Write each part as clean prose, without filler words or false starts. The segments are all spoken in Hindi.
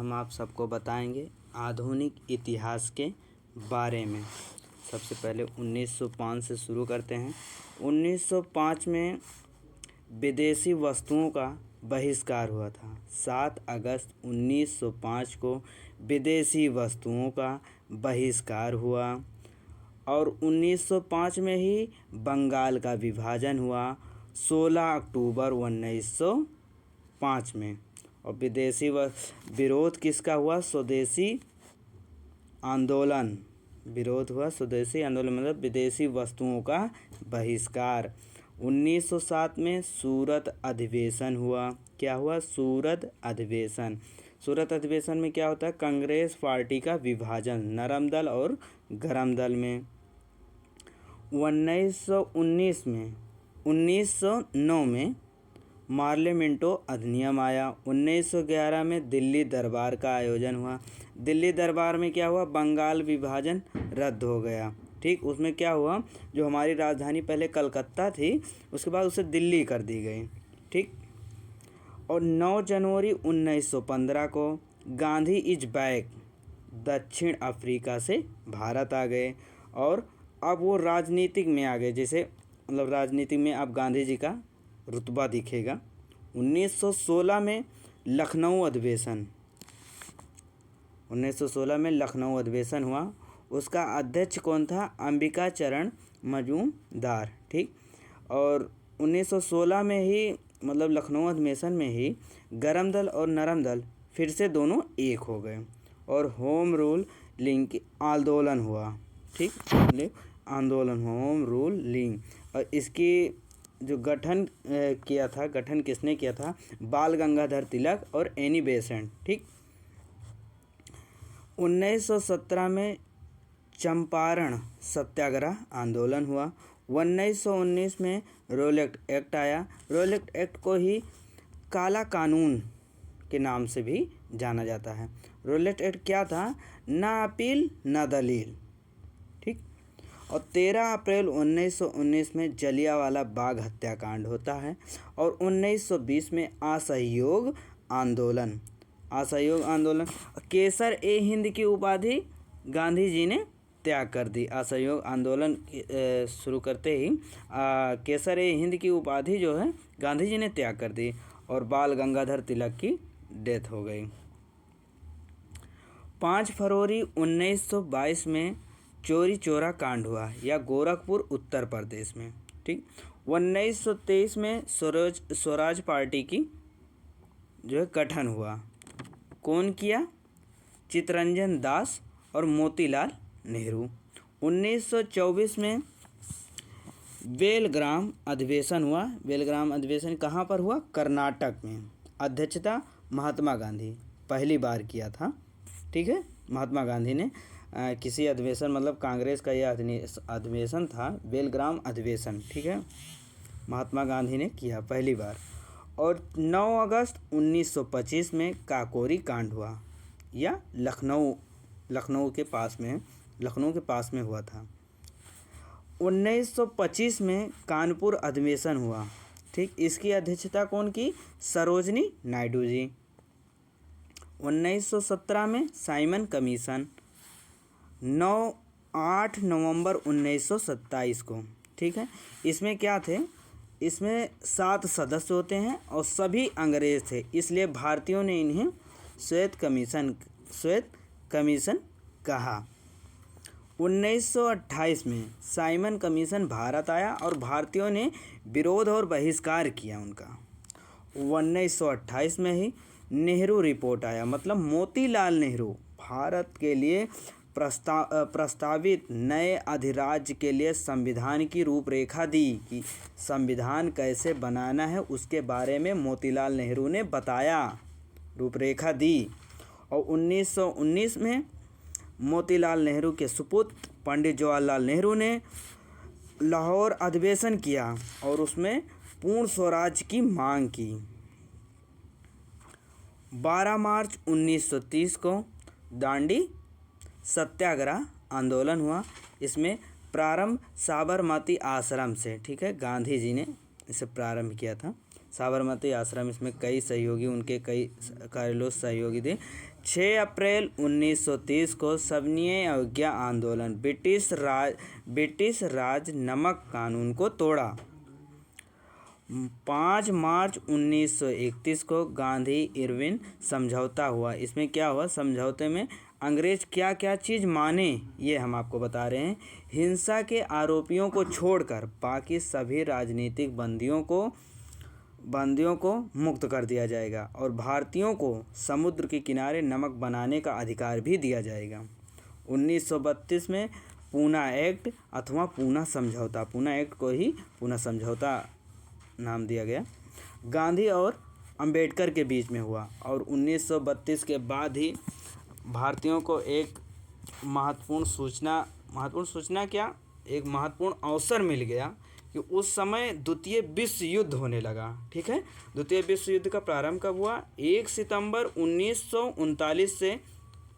हम आप सबको बताएंगे आधुनिक इतिहास के बारे में। सबसे पहले 1905 से शुरू करते हैं। 1905 में विदेशी वस्तुओं का बहिष्कार हुआ था। 7 अगस्त 1905 को विदेशी वस्तुओं का बहिष्कार हुआ और 1905 में ही बंगाल का विभाजन हुआ 16 अक्टूबर 1905 में। और विदेशी विरोध किसका हुआ? स्वदेशी आंदोलन। विरोध हुआ स्वदेशी आंदोलन मतलब विदेशी वस्तुओं का बहिष्कार। 1907 में सूरत अधिवेशन हुआ। क्या हुआ? सूरत अधिवेशन। सूरत अधिवेशन में क्या होता है? कांग्रेस पार्टी का विभाजन नरम दल और गरम दल में। 1909 में पार्लियामेंटो अधिनियम आया। 1911 में दिल्ली दरबार का आयोजन हुआ। दिल्ली दरबार में क्या हुआ? बंगाल विभाजन रद्द हो गया। ठीक, उसमें क्या हुआ? जो हमारी राजधानी पहले कलकत्ता थी उसके बाद उसे दिल्ली कर दी गई। ठीक, और 9 जनवरी 1915 को गांधी इज बैक दक्षिण अफ्रीका से भारत आ गए और अब वो राजनीतिक में आ गए। जैसे मतलब राजनीति में अब गांधी जी का रुतबा दिखेगा। 1916 में लखनऊ अधिवेशन। 1916 में लखनऊ अधिवेशन हुआ। उसका अध्यक्ष कौन था? अंबिका चरण मजूमदार। ठीक, और 1916 में ही मतलब लखनऊ अधिवेशन में ही गरम दल और नरम दल फिर से दोनों एक हो गए और होम रूल लिंक आंदोलन हुआ। ठीक, आंदोलन होम रूल लिंक। और इसकी जो गठन किसने किया था? बाल गंगाधर तिलक और एनी बेसेंट। ठीक, 1917 में चंपारण सत्याग्रह आंदोलन हुआ। 1919 में रोलेट एक्ट आया। रोलेट एक्ट को ही काला कानून के नाम से भी जाना जाता है। रोलेट एक्ट क्या था? ना अपील ना दलील। ठीक, और 13 अप्रैल 1919 में जलियांवाला बाग हत्याकांड होता है और 1920 में असहयोग आंदोलन। केसर ए हिंद की उपाधि गांधी जी ने त्याग कर दी। असहयोग आंदोलन शुरू करते ही केसर ए हिंद की उपाधि जो है गांधी जी ने त्याग कर दी और बाल गंगाधर तिलक की डेथ हो गई। 5 फरवरी 1922 में चोरी चौरा कांड हुआ या गोरखपुर उत्तर प्रदेश में। ठीक, 1923 में स्वराज पार्टी की जो है गठन हुआ। कौन किया? चित्तरंजन दास और मोतीलाल नेहरू। 1924 में बेलग्राम अधिवेशन हुआ। बेलग्राम अधिवेशन कहाँ पर हुआ? कर्नाटक में। अध्यक्षता महात्मा गांधी पहली बार किया था। ठीक है, महात्मा गांधी ने किसी अधिवेशन मतलब कांग्रेस का यह अधिवेशन था बेलग्राम अधिवेशन। ठीक है, महात्मा गांधी ने किया पहली बार। और 9 अगस्त 1925 में काकोरी कांड हुआ या लखनऊ के पास में हुआ था। 1925 में कानपुर अधिवेशन हुआ। ठीक, इसकी अध्यक्षता कौन की? सरोजनी नायडू जी। 1917 में साइमन कमीशन। 8 नवंबर 1927 को। ठीक है, इसमें क्या थे? इसमें 7 सदस्य होते हैं और सभी अंग्रेज थे, इसलिए भारतीयों ने इन्हें श्वेत कमीशन कहा। 1928 में साइमन कमीशन भारत आया और भारतीयों ने विरोध और बहिष्कार किया उनका। 1928 में ही नेहरू रिपोर्ट आया मतलब मोतीलाल नेहरू भारत के लिए प्रस्तावित नए अधिराज्य के लिए संविधान की रूपरेखा दी कि संविधान कैसे बनाना है उसके बारे में मोतीलाल नेहरू ने बताया, रूपरेखा दी। और 1919 में मोतीलाल नेहरू के सुपुत्र पंडित जवाहरलाल नेहरू ने लाहौर अधिवेशन किया और उसमें पूर्ण स्वराज की मांग की। 12 मार्च 1930 को दांडी सत्याग्रह आंदोलन हुआ। इसमें प्रारंभ साबरमती आश्रम से। ठीक है, गांधी जी ने इसे प्रारंभ किया था साबरमती आश्रम। इसमें कई सहयोगी उनके कई कार्यों सहयोगी थे। 6 अप्रैल 1930 को सविनय अवज्ञा आंदोलन, ब्रिटिश राज नमक कानून को तोड़ा। 5 मार्च 1931 को गांधी इरविन समझौता हुआ। इसमें क्या हुआ? समझौते में अंग्रेज क्या क्या चीज़ माने ये हम आपको बता रहे हैं। हिंसा के आरोपियों को छोड़कर बाकी सभी राजनीतिक बंदियों को मुक्त कर दिया जाएगा और भारतीयों को समुद्र के किनारे नमक बनाने का अधिकार भी दिया जाएगा। 1932 में पूना एक्ट अथवा पूना समझौता, पूना एक्ट को ही पूना समझौता नाम दिया गया, गांधी और अंबेडकर के बीच में हुआ। और 1932 के बाद ही भारतीयों को एक महत्वपूर्ण अवसर मिल गया कि उस समय द्वितीय विश्व युद्ध होने लगा। ठीक है, द्वितीय विश्व युद्ध का प्रारंभ कब हुआ? 1 सितंबर 1939 से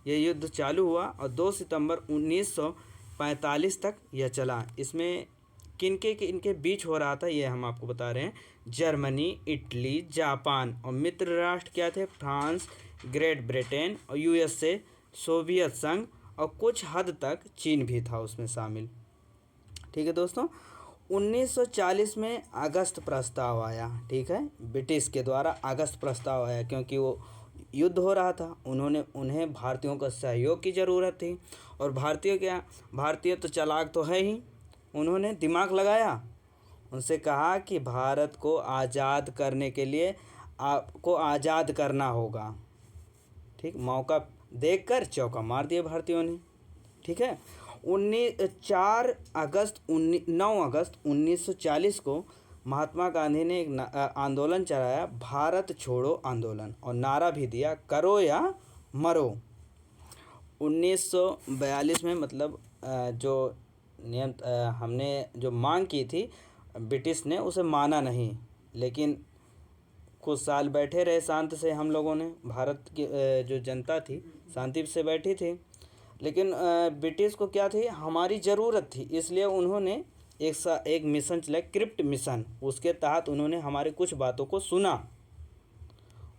यह युद्ध चालू हुआ और 2 सितंबर 1945 तक यह चला। इसमें किनके बीच हो रहा था ये हम आपको बता रहे हैं। जर्मनी, इटली, जापान और मित्र राष्ट्र क्या थे? फ्रांस, ग्रेट ब्रिटेन और यूएसए, सोवियत संघ और कुछ हद तक चीन भी था उसमें शामिल। ठीक है दोस्तों, 1940 में अगस्त प्रस्ताव आया। ठीक है, ब्रिटिश के द्वारा अगस्त प्रस्ताव आया क्योंकि वो युद्ध हो रहा था, उन्हें भारतीयों का सहयोग की ज़रूरत थी। और भारतीय तो चालाक तो है ही, उन्होंने दिमाग लगाया, उनसे कहा कि भारत को आज़ाद करने के लिए आपको आज़ाद करना होगा। ठीक, मौका देखकर चौका मार दिया भारतीयों ने। ठीक है, 9 अगस्त 1940 को महात्मा गांधी ने एक आंदोलन चलाया, भारत छोड़ो आंदोलन, और नारा भी दिया, करो या मरो। 1942 में मतलब जो नियम हमने जो मांग की थी ब्रिटिश ने उसे माना नहीं, लेकिन कुछ साल बैठे रहे शांत से। हम लोगों ने, भारत की जो जनता थी शांति से बैठी थी, लेकिन ब्रिटिश को क्या थी? हमारी ज़रूरत थी, इसलिए उन्होंने एक मिशन चलाया, क्रिप्ट मिशन। उसके तहत उन्होंने हमारे कुछ बातों को सुना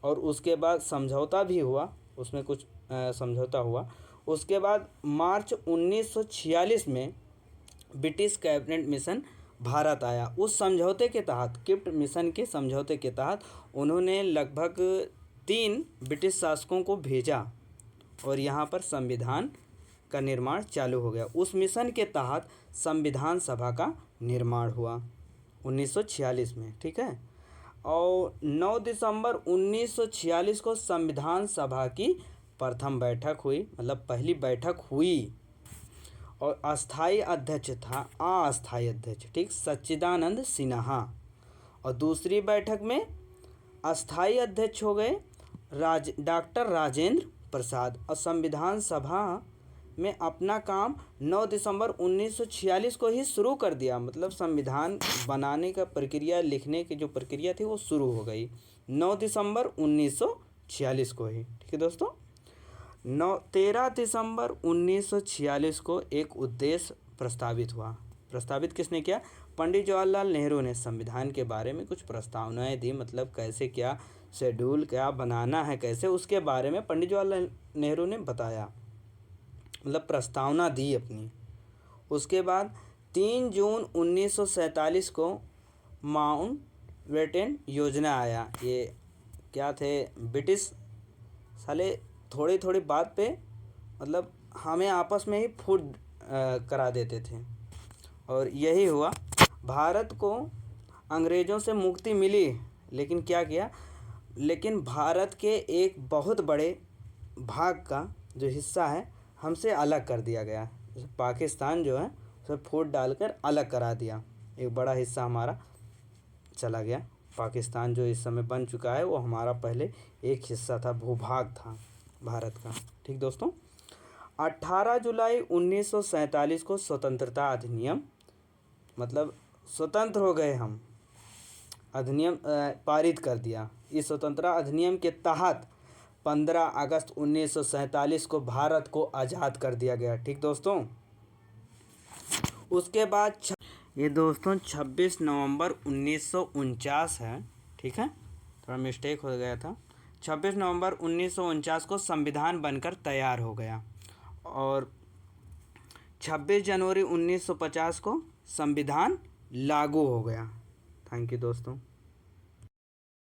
और उसके बाद समझौता भी हुआ, उसमें कुछ समझौता हुआ। उसके बाद मार्च 1946 में ब्रिटिश कैबिनेट मिशन भारत आया। उस समझौते के तहत, क्रिप्ट मिशन के समझौते के तहत उन्होंने लगभग 3 ब्रिटिश शासकों को भेजा और यहाँ पर संविधान का निर्माण चालू हो गया। उस मिशन के तहत संविधान सभा का निर्माण हुआ 1946 में। ठीक है, और 9 दिसंबर 1946 को संविधान सभा की प्रथम बैठक हुई, मतलब पहली बैठक हुई, और अस्थाई अध्यक्ष था, अस्थाई अध्यक्ष, ठीक, सच्चिदानंद सिन्हा। और दूसरी बैठक में अस्थाई अध्यक्ष हो गए डॉक्टर राजेंद्र प्रसाद। और संविधान सभा में अपना काम 9 दिसंबर 1946 को ही शुरू कर दिया, मतलब संविधान बनाने का प्रक्रिया, लिखने की जो प्रक्रिया थी वो शुरू हो गई 9 दिसंबर 1946 को ही। ठीक है दोस्तों, 13 दिसंबर 1946 को एक उद्देश्य प्रस्तावित हुआ। प्रस्तावित किसने किया? पंडित जवाहरलाल नेहरू ने संविधान के बारे में कुछ प्रस्तावनाएं दी, मतलब कैसे क्या शेड्यूल क्या बनाना है कैसे, उसके बारे में पंडित जवाहरलाल नेहरू ने बताया, मतलब प्रस्तावना दी अपनी। उसके बाद 3 जून 1947 को माउंटबेटन योजना आया। ये क्या थे? ब्रिटिश साले थोड़ी थोड़ी बात पे मतलब हमें आपस में ही फूट करा देते थे, और यही हुआ। भारत को अंग्रेज़ों से मुक्ति मिली, लेकिन क्या किया? लेकिन भारत के एक बहुत बड़े भाग का जो हिस्सा है हमसे अलग कर दिया गया। जैसे पाकिस्तान जो है उसे फूट डालकर अलग करा दिया, एक बड़ा हिस्सा हमारा चला गया। पाकिस्तान जो इस समय बन चुका है वो हमारा पहले एक हिस्सा था, भूभाग था भारत का। ठीक दोस्तों, 18 जुलाई 1947 को स्वतंत्रता अधिनियम, मतलब स्वतंत्र हो गए हम, अधिनियम पारित कर दिया। इस स्वतंत्रता अधिनियम के तहत 15 अगस्त 1947 को भारत को आज़ाद कर दिया गया। ठीक दोस्तों, उसके बाद ये दोस्तों 26 नवंबर 1949 है। ठीक है, थोड़ा मिस्टेक हो गया था, 26 नवंबर 1949 को संविधान बनकर तैयार हो गया और 26 जनवरी 1950 को संविधान लागू हो गया। थैंक यू दोस्तों।